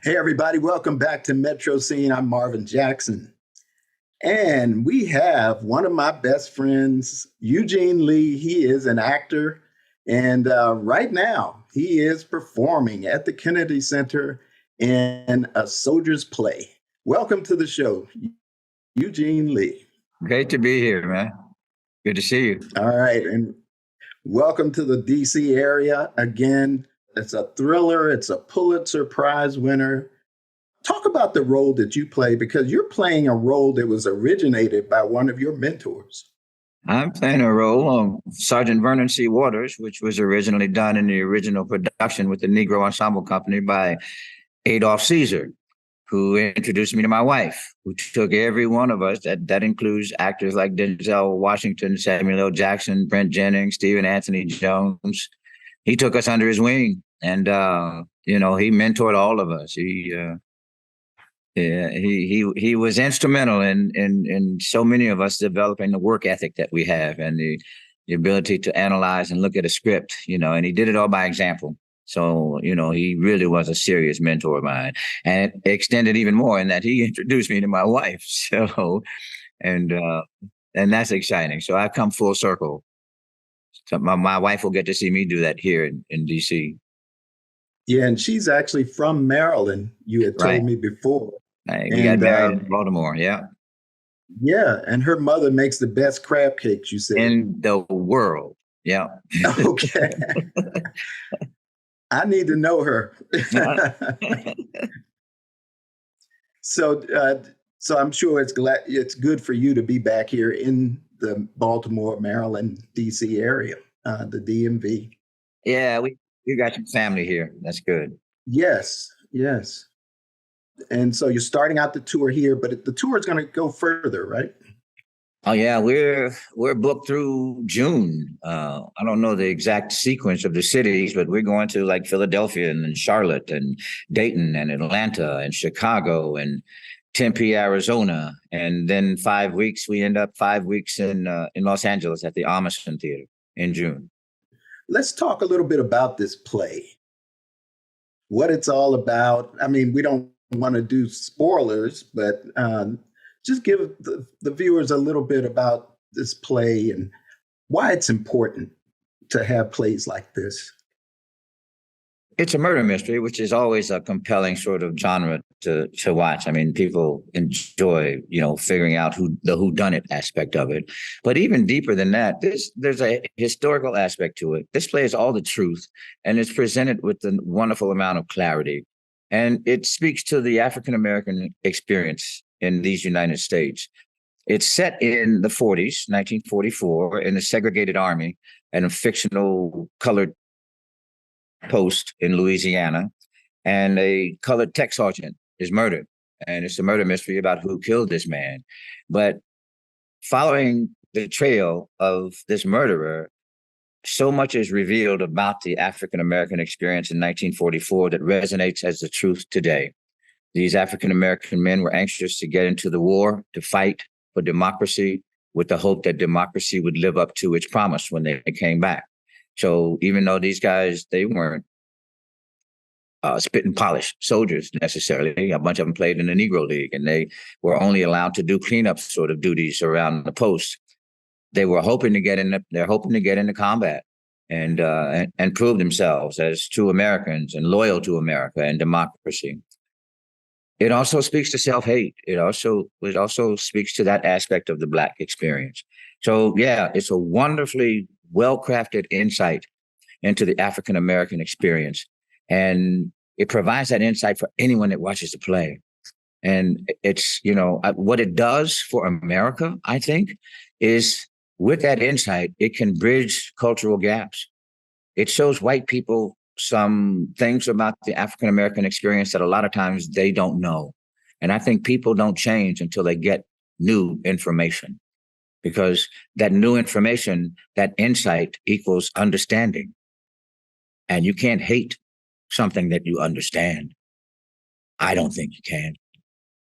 Hey, everybody, welcome back to Metro Scene. I'm Marvin Jackson. And we have one of my best friends, Eugene Lee. He is an actor. And right now, he is performing at the Kennedy Center in a soldier's play. Welcome to the show, Eugene Lee. Great to be here, man. Good to see you. All right. And welcome to the DC area. Again, it's a thriller, it's a Pulitzer Prize winner. Talk about the role that you play, because you're playing a role that was originated by one of your mentors. I'm playing a role on Sergeant Vernon C. Waters, which was originally done in the original production with the Negro Ensemble Company by Adolph Caesar, who introduced me to my wife, who took every one of us. That includes actors like Denzel Washington, Samuel L. Jackson, Brent Jennings, Stephen Anthony Jones. He took us under his wing, and he mentored all of us. He was instrumental in so many of us developing the work ethic that we have, and the ability to analyze and look at a script, and he did it all by example. So, he really was a serious mentor of mine, and it extended even more in that he introduced me to my wife. So, and that's exciting. So I've come full circle. So my wife will get to see me do that here in DC. Yeah, and she's actually from Maryland. You had told me before. We got married in Baltimore, yeah. Yeah, and her mother makes the best crab cakes, you said. In the world, yeah. Okay. I need to know her. So I'm sure it's good for you to be back here in the Baltimore, Maryland, DC area, the DMV. Yeah, we got some family here. That's good. Yes. And so you're starting out the tour here, but the tour is going to go further, right? Oh yeah, we're booked through June. I don't know the exact sequence of the cities, but we're going to like Philadelphia and Charlotte and Dayton and Atlanta and Chicago and Tempe, Arizona, and then 5 weeks. We end up 5 weeks in Los Angeles at the Armiston Theater in June. Let's talk a little bit about this play. What it's all about. I mean, we don't want to do spoilers, but just give the viewers a little bit about this play and why it's important to have plays like this. It's a murder mystery, which is always a compelling sort of genre to watch. I mean, people enjoy, figuring out the whodunit aspect of it. But even deeper than that, there's a historical aspect to it. This play is all the truth, and it's presented with a wonderful amount of clarity. And it speaks to the African-American experience in these United States. It's set in the 40s, 1944, in a segregated army and a fictional colored post in Louisiana. And a colored tech sergeant is murdered. And it's a murder mystery about who killed this man. But following the trail of this murderer, so much is revealed about the African-American experience in 1944 that resonates as the truth today. These African-American men were anxious to get into the war, to fight for democracy, with the hope that democracy would live up to its promise when they came back. So even though these guys, they weren't spit and polish soldiers necessarily, a bunch of them played in the Negro League, and they were only allowed to do cleanup sort of duties around the post. They're hoping to get into combat and prove themselves as true Americans and loyal to America and democracy. It also speaks to self-hate. It also speaks to that aspect of the Black experience. So yeah, it's a wonderfully well-crafted insight into the African-American experience. And it provides that insight for anyone that watches the play. And it's, what it does for America, I think, is with that insight, it can bridge cultural gaps. It shows white people some things about the African-American experience that a lot of times they don't know. And I think people don't change until they get new information, because that new information, that insight equals understanding. And you can't hate something that you understand. I don't think you can.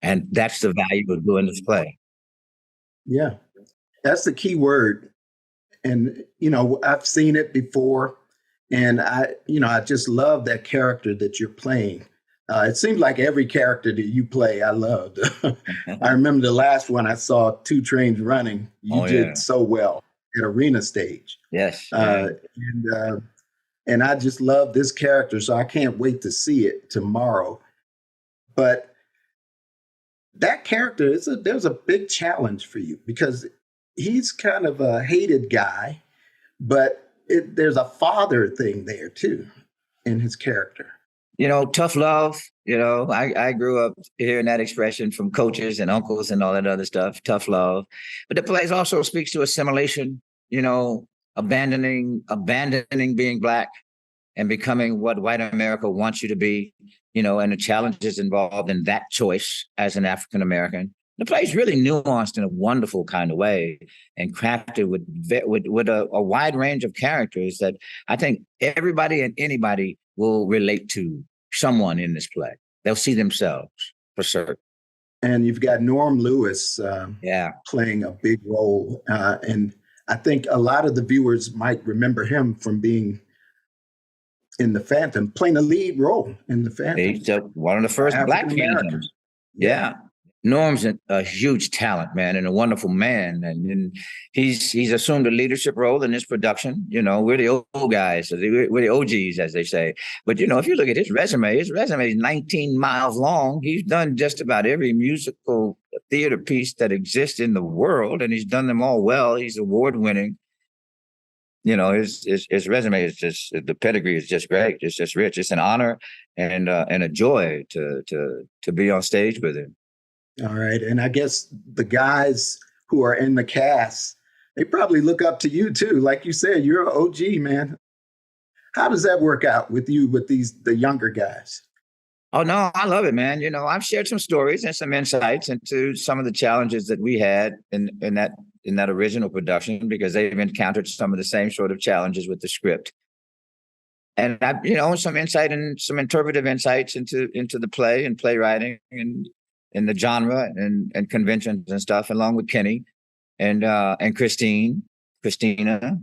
And that's the value of doing this play. Yeah, that's the key word. And, I've seen it before. And I just love that character that you're playing. It seems like every character that you play, I loved. I remember the last one I saw, Two Trains Running. You Oh yeah. did so well at arena stage. Yes. Yeah. Uh, and I just love this character, so I can't wait to see it tomorrow. But that character there's a big challenge for you because he's kind of a hated guy, but there's a father thing there too in his character. Tough love. I grew up hearing that expression from coaches and uncles and all that other stuff, tough love. But the plays also speaks to assimilation, abandoning being Black and becoming what white America wants you to be, and the challenges involved in that choice as an African American. The play is really nuanced in a wonderful kind of way and crafted with a wide range of characters that I think everybody and anybody will relate to someone in this play. They'll see themselves for certain. And you've got Norm Lewis playing a big role. And I think a lot of the viewers might remember him from being in the Phantom, playing a lead role in the Phantom. He's one of the first Black Phantoms. Yeah. Norm's a huge talent, man, and a wonderful man. And he's assumed a leadership role in this production. We're the old guys, we're the OGs, as they say. But, if you look at his resume is 19 miles long. He's done just about every musical theater piece that exists in the world, and he's done them all well. He's award-winning. His resume is just, the pedigree is just great. It's just rich. It's an honor and a joy to be on stage with him. All right. And I guess the guys who are in the cast, they probably look up to you too. Like you said, you're an OG, man. How does that work out with you, with the younger guys? Oh, no, I love it, man. I've shared some stories and some insights into some of the challenges that we had in that original production, because they've encountered some of the same sort of challenges with the script. And I, some insight and some interpretive insights into the play and playwriting and in the genre and conventions and stuff, along with Kenny and Christina.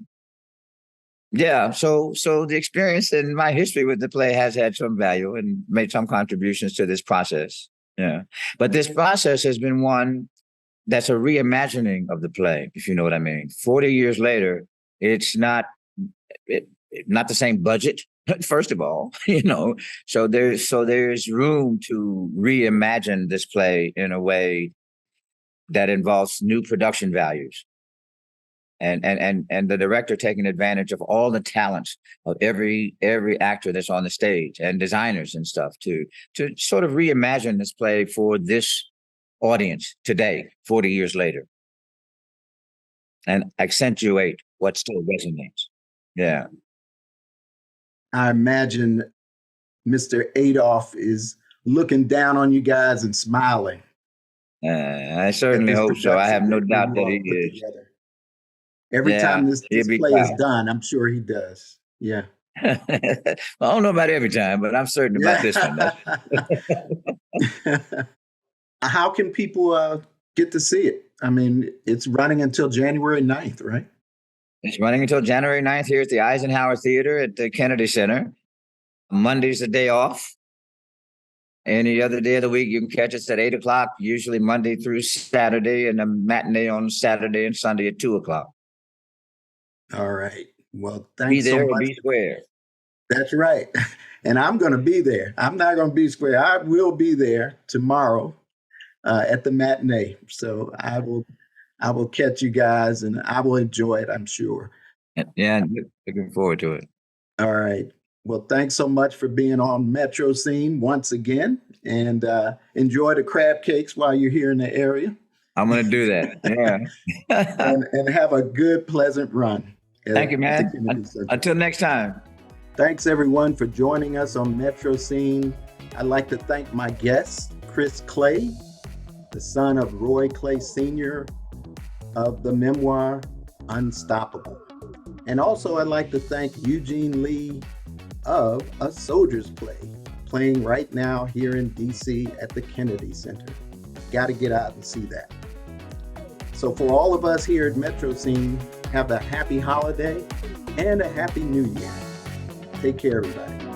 Yeah, so the experience and my history with the play has had some value and made some contributions to this process. Yeah, but this process has been one that's a reimagining of the play, if you know what I mean. 40 years later, it's not the same budget. First of all, so there's room to reimagine this play in a way that involves new production values, and the director taking advantage of all the talents of every actor that's on the stage and designers and stuff to sort of reimagine this play for this audience today, 40 years later, and accentuate what still resonates. Yeah. I imagine Mr. Adolph is looking down on you guys and smiling. I certainly hope so. I have no doubt that he is. Every time this play is done, I'm sure he does. Yeah. Well, I don't know about every time, but I'm certain about this one. How can people get to see it? I mean, it's running until January 9th, right? It's running until January 9th here at the Eisenhower Theater at the Kennedy Center. Monday's the day off. Any other day of the week, you can catch us at 8 o'clock, usually Monday through Saturday, and a matinee on Saturday and Sunday at 2 o'clock. All right. Well, thanks so much. Be there or be square. That's right. And I'm going to be there. I'm not going to be square. I will be there tomorrow at the matinee. So I will catch you guys and I will enjoy it, I'm sure. Yeah, looking forward to it. All right. Well, thanks so much for being on Metro Scene once again, and enjoy the crab cakes while you're here in the area. I'm going to do that. Yeah. and have a good, pleasant run. Thank you, man. Until next time. Thanks, everyone, for joining us on Metro Scene. I'd like to thank my guest, Chris Clay, the son of Roy Clay Sr. of the memoir Unstoppable. And also, I'd like to thank Eugene Lee of A Soldier's Play, playing right now here in DC at the Kennedy Center. Got to get out and see that. So for all of us here at Metro Scene, have a happy holiday and a happy new year. Take care, everybody.